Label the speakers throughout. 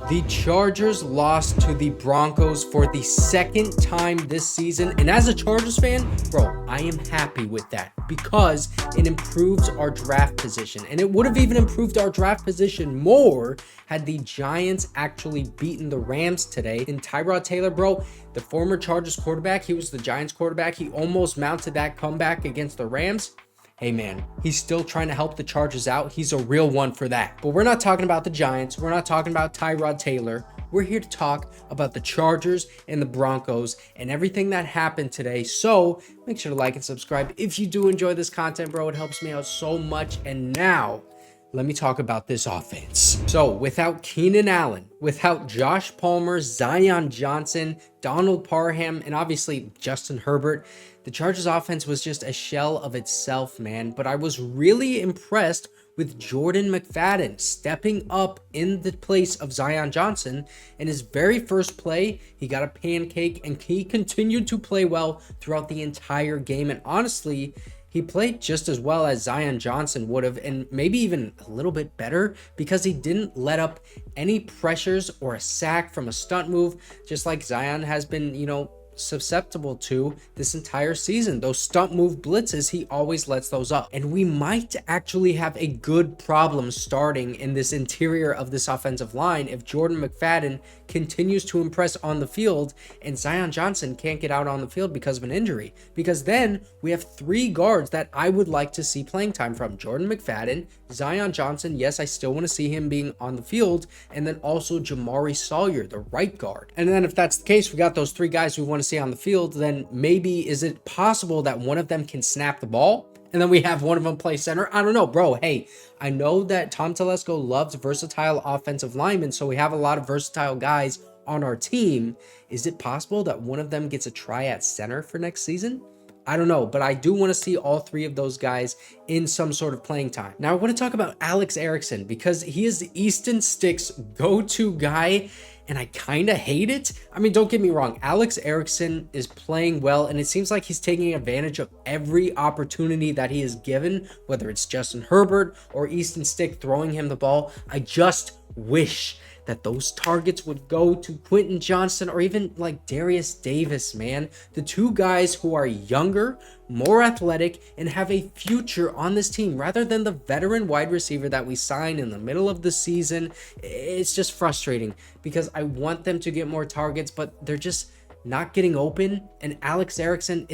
Speaker 1: The Chargers lost to the Broncos for the second time this season. And as a Chargers fan, bro, I am happy with that because it improves our draft position. And it would have even improved our draft position more had the Giants actually beaten the Rams today. And Tyrod Taylor, bro, the former Chargers quarterback, he was the Giants quarterback. He almost mounted that comeback against the Rams. Hey man, he's still trying to help the Chargers out. He's a real one for that. But we're not talking about the Giants. We're not talking about Tyrod Taylor. We're here to talk about the Chargers and the Broncos and everything that happened today. So make sure to like and subscribe if you do enjoy this content, bro. It helps me out so much. And now, let me talk about this offense. So without Keenan Allen, without Josh Palmer, Zion Johnson, Donald Parham, and obviously Justin Herbert, the Chargers offense was just a shell of itself, man. But I was really impressed with Jordan McFadden stepping up in the place of Zion Johnson. In his very first play, he got a pancake and he continued to play well throughout the entire game. And honestly, he played just as well as Zion Johnson would have, and maybe even a little bit better because he didn't let up any pressures or a sack from a stunt move, just like Zion has been, susceptible to this entire season. Those stunt move blitzes, he always lets those up. And we might actually have a good problem starting in this interior of this offensive line if Jordan McFadden continues to impress on the field and Zion Johnson can't get out on the field because of an injury. Because then we have three guards that I would like to see playing time from: Jordan McFadden, Zion Johnson, yes, I still want to see him being on the field, and then also Jamari Sawyer, the right guard. And then if that's the case, we got those three guys we want to see on the field, then maybe is it possible that one of them can snap the ball and then we have one of them play center? I don't know, bro. Hey, I know that Tom Telesco loves versatile offensive linemen, so we have a lot of versatile guys on our team. Is it possible that one of them gets a try at center for next season? I don't know, but I do want to see all three of those guys in some sort of playing time. Now, I want to talk about Alex Erickson because he is the Easton Stick's go-to guy, and I kind of hate it. I mean, don't get me wrong. Alex Erickson is playing well, and it seems like he's taking advantage of every opportunity that he is given, whether it's Justin Herbert or Easton Stick throwing him the ball. I just wish that those targets would go to Quentin Johnston or even like Darius Davis, man. The two guys who are younger, more athletic, and have a future on this team rather than the veteran wide receiver that we signed in the middle of the season. It's just frustrating because I want them to get more targets, but they're just not getting open. And Alex Erickson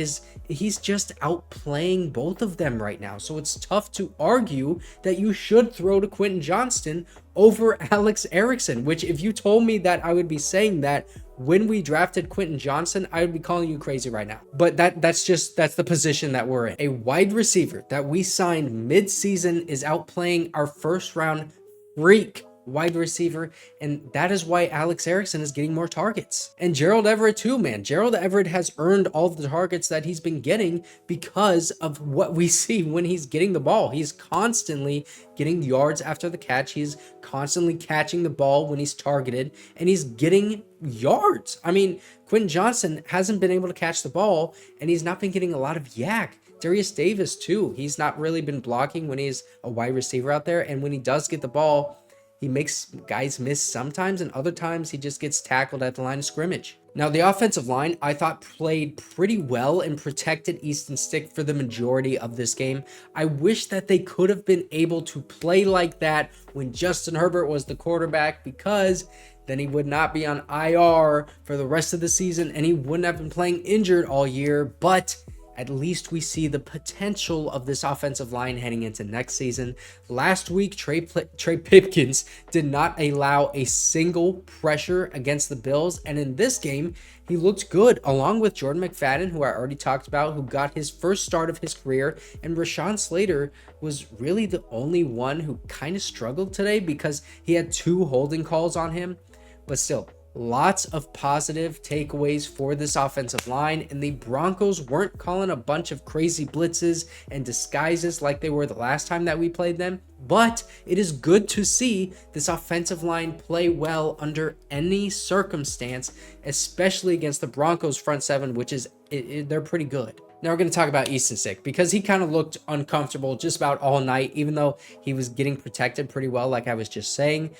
Speaker 1: he's just outplaying both of them right now. So it's tough to argue that you should throw to Quentin Johnston over Alex Erickson, which if you told me that I would be saying that when we drafted Quentin Johnston, I would be calling you crazy right now. But that's the position that we're in. A wide receiver that we signed mid-season is outplaying our first round freak wide receiver, and that is why Alex Erickson is getting more targets. And Gerald Everett too, man. Gerald Everett has earned all of the targets that he's been getting because of what we see when he's getting the ball. He's constantly getting yards after the catch. He's constantly catching the ball when he's targeted, and he's getting yards. I mean, Quentin Johnston hasn't been able to catch the ball, and he's not been getting a lot of yak. Darius Davis too. He's not really been blocking when he's a wide receiver out there, and when he does get the ball, he makes guys miss sometimes, and other times he just gets tackled at the line of scrimmage. Now, the offensive line, I thought, played pretty well and protected Easton Stick for the majority of this game. I wish that they could have been able to play like that when Justin Herbert was the quarterback, because then he would not be on IR for the rest of the season, and he wouldn't have been playing injured all year. But at least we see the potential of this offensive line heading into next season. Last week, Trey Pipkins did not allow a single pressure against the Bills. And in this game, he looked good, along with Jordan McFadden, who I already talked about, who got his first start of his career. And Rashawn Slater was really the only one who kind of struggled today because he had 2 holding calls on him. But still, lots of positive takeaways for this offensive line, and the Broncos weren't calling a bunch of crazy blitzes and disguises like they were the last time that we played them. But it is good to see this offensive line play well under any circumstance, especially against the Broncos front seven, which is they're pretty good. Now we're going to talk about Easton Stick because he kind of looked uncomfortable just about all night, even though he was getting protected pretty well, like I was just saying.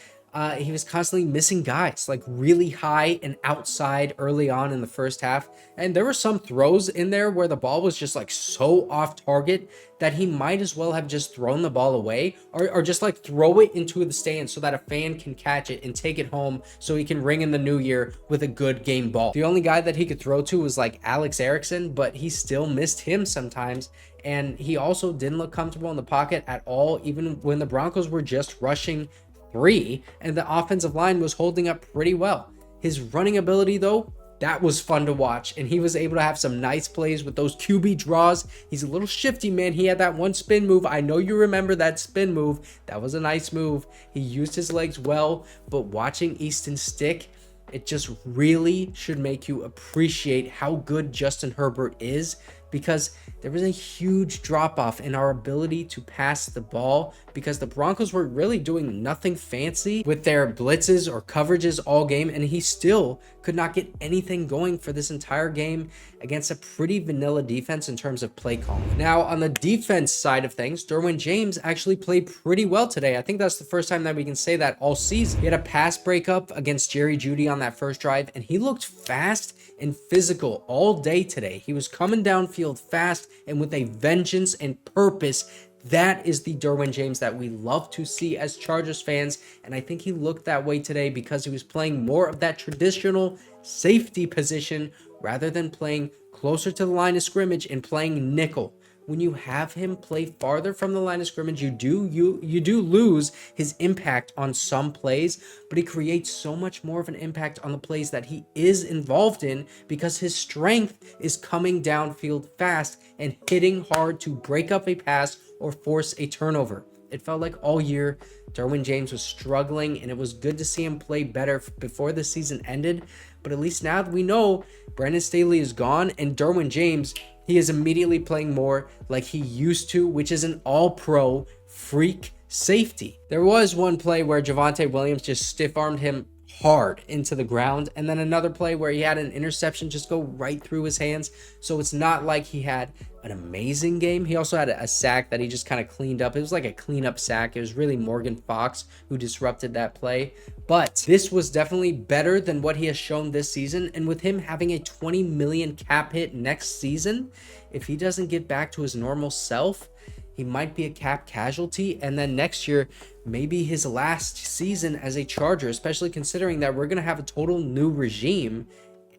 Speaker 1: he was constantly missing guys like really high and outside early on in the first half. And there were some throws in there where the ball was just like so off target that he might as well have just thrown the ball away, or just like throw it into the stand so that a fan can catch it and take it home so he can ring in the new year with a good game ball. The only guy that he could throw to was like Alex Erickson, but he still missed him sometimes. And he also didn't look comfortable in the pocket at all, even when the Broncos were just rushing 3 and the offensive line was holding up pretty well. His running ability, though, that was fun to watch, and he was able to have some nice plays with those QB draws. He's a little shifty, man. He had that one spin move. I know you remember that spin move. That was a nice move. He used his legs well, but watching Easton Stick, it just really should make you appreciate how good Justin Herbert is, because there was a huge drop-off in our ability to pass the ball because the Broncos were really doing nothing fancy with their blitzes or coverages all game, and he still could not get anything going for this entire game against a pretty vanilla defense in terms of play calling. Now, on the defense side of things, Derwin James actually played pretty well today. I think that's the first time that we can say that all season. He had a pass breakup against Jeudy on that first drive, and he looked fast and physical all day today. He was coming downfield fast and with a vengeance and purpose. That is the Derwin James that we love to see as Chargers fans, and I think he looked that way today because he was playing more of that traditional safety position rather than playing closer to the line of scrimmage and playing nickel. When you have him play farther from the line of scrimmage, you do lose his impact on some plays, but he creates so much more of an impact on the plays that he is involved in because his strength is coming downfield fast and hitting hard to break up a pass or force a turnover. It felt like all year Derwin James was struggling, and it was good to see him play better before the season ended. But at least now that we know Brandon Staley is gone and Derwin James, he is immediately playing more like he used to, which is an all-pro freak safety. There was one play where Javonte Williams just stiff-armed him hard into the ground, and then another play where he had an interception just go right through his hands. So it's not like he had an amazing game. He also had a sack that he just kind of cleaned up. It was like a cleanup sack. It was really Morgan Fox who disrupted that play. But this was definitely better than what he has shown this season. And with him having a $20 million cap hit next season, if he doesn't get back to his normal self, he might be a cap casualty. And then next year, maybe his last season as a Charger, especially considering that we're going to have a total new regime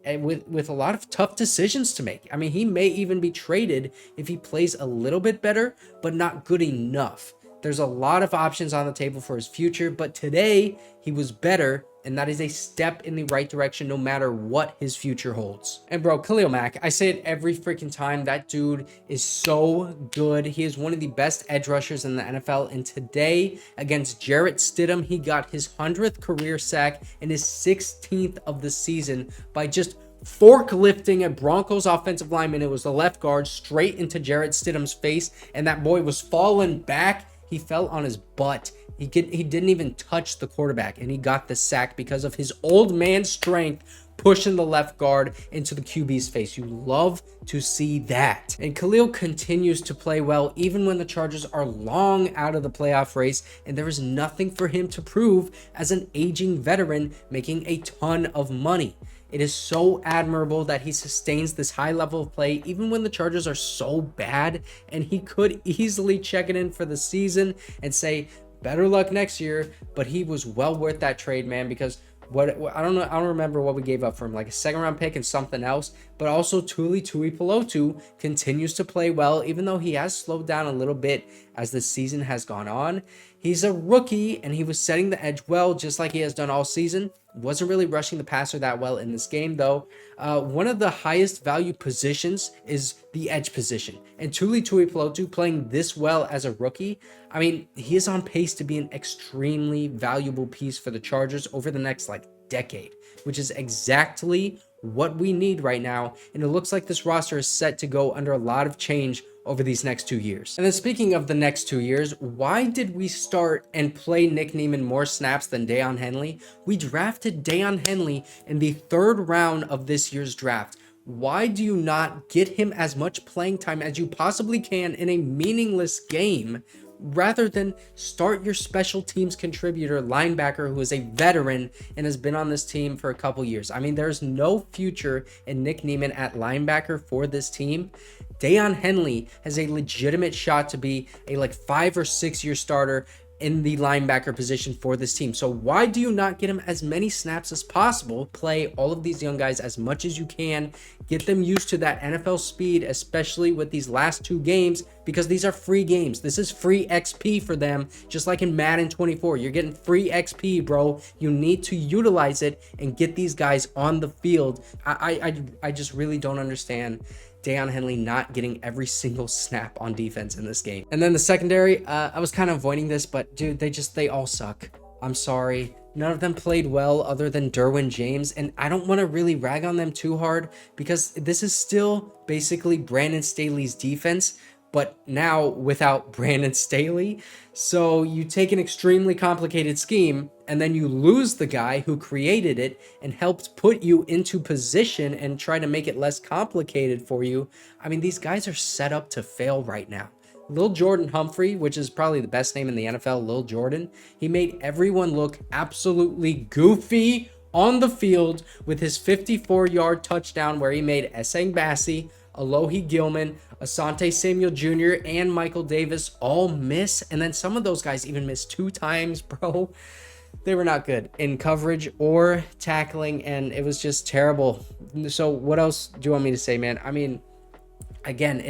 Speaker 1: and with a lot of tough decisions to make. I mean, he may even be traded if he plays a little bit better, but not good enough. There's a lot of options on the table for his future, but today he was better, and that is a step in the right direction no matter what his future holds. And bro, Khalil Mack, I say it every freaking time, that dude is so good. He is one of the best edge rushers in the NFL, and today against Jarrett Stidham, he got his 100th career sack and his 16th of the season by just forklifting a Broncos offensive lineman. It was the left guard straight into Jarrett Stidham's face, and that boy was falling back. He fell on his butt. He didn't even touch the quarterback, and he got the sack because of his old man strength pushing the left guard into the QB's face. You love to see that. And Khalil continues to play well even when the Chargers are long out of the playoff race, and there is nothing for him to prove as an aging veteran making a ton of money. It is so admirable that he sustains this high level of play even when the Chargers are so bad, and he could easily check it in for the season and say, better luck next year. But he was well worth that trade, man, because I don't remember what we gave up for him, like a second round pick and something else. But also Tuli Tuipulotu continues to play well, even though he has slowed down a little bit as the season has gone on. He's a rookie, and he was setting the edge well, just like he has done all season. Wasn't really rushing the passer that well in this game, though. One of the highest value positions is the edge position. And Tuli Tuipulotu playing this well as a rookie, I mean, he is on pace to be an extremely valuable piece for the Chargers over the next, decade, which is exactly what we need right now. And it looks like this roster is set to go under a lot of change over these next 2 years. And then speaking of the next 2 years, why did we start and play Nick Niemann more snaps than Daiyan Henley? We drafted Daiyan Henley in the 3rd round of this year's draft. Why do you not get him as much playing time as you possibly can in a meaningless game rather than start your special teams contributor linebacker who is a veteran and has been on this team for a couple years. I mean, there's no future in Nick Niemann at linebacker for this team. Daiyan Henley has a legitimate shot to be a like 5 or 6 year starter in the linebacker position for this team. So why do you not get him as many snaps as possible? Play all of these young guys as much as you can. Get them used to that NFL speed, especially with these last 2 games, because these are free games. This is free XP for them, just like in Madden 24. You're getting free XP, bro. You need to utilize it and get these guys on the field. I just really don't understand Daiyan Henley not getting every single snap on defense in this game. And then the secondary, I was kind of avoiding this, but dude, they all suck. I'm sorry. None of them played well other than Derwin James, and I don't want to really rag on them too hard because this is still basically Brandon Staley's defense, but now without Brandon Staley. So you take an extremely complicated scheme and then you lose the guy who created it and helped put you into position and try to make it less complicated for you. I mean, these guys are set up to fail right now. Lil Jordan Humphrey, which is probably the best name in the NFL, Lil Jordan, he made everyone look absolutely goofy on the field with his 54-yard touchdown where he made Essang Bassi, Alohi Gilman, Asante Samuel Jr., and Michael Davis all miss. And then some of those guys even missed 2 times, bro. They were not good in coverage or tackling, and it was just terrible. So what else do you want me to say, man? I mean, again,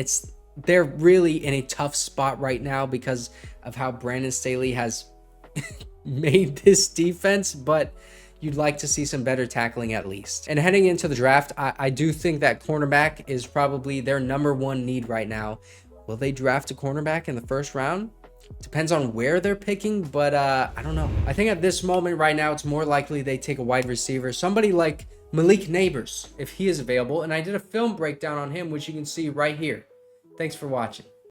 Speaker 1: they're really in a tough spot right now because of how Brandon Staley has made this defense, but you'd like to see some better tackling at least. And heading into the draft, I do think that cornerback is probably their #1 need right now. Will they draft a cornerback in the first round? Depends on where they're picking, but I don't know. I think at this moment right now, it's more likely they take a wide receiver. Somebody like Malik Nabers, if he is available. And I did a film breakdown on him, which you can see right here. Thanks for watching.